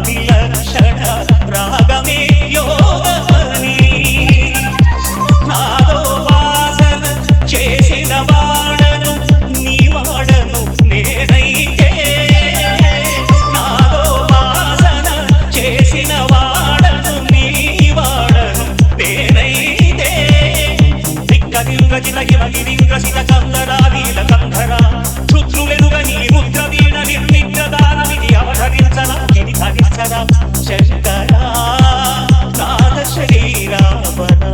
విలక్షణ రాగమే యోగమని నాదో వాసన చేసిన వాడను నీ వాడను నేనైతే నాదో వాసన చేసిన వాడను నీ వాడను నేనైతే దిక్కదింగజిన హిమగిరింగసిత కందరాలీల కంధర రుద్రులెరుగ నీ రుద్ర వీణ నిర్నిగ్రదానమిది అవధరించరా ఇది ధరించరా శంకరా నాద శరీరావనా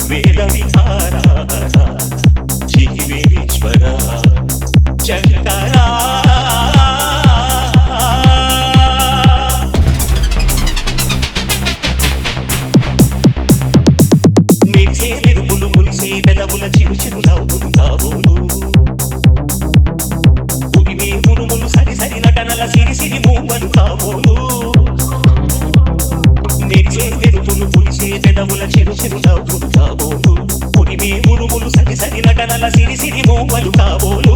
వేద విహారా జీవేశ్వర శంకరా మెరిసే మెరుపులు ములిసే పెదవుల చిరు చిరు నవ్వులు కాబోలు ఉరిమే మురుములు సరి సరి నటనల సిరి సిరి మూవలు కాబోలు మెరిసే మెరుపులు ములిసే పెదవుల చిరు చిరు నవ్వులు కాబోలు ఉరిమే మురుములు సరి సరి నటనల సిరి సిరి మూవలు కాబోలు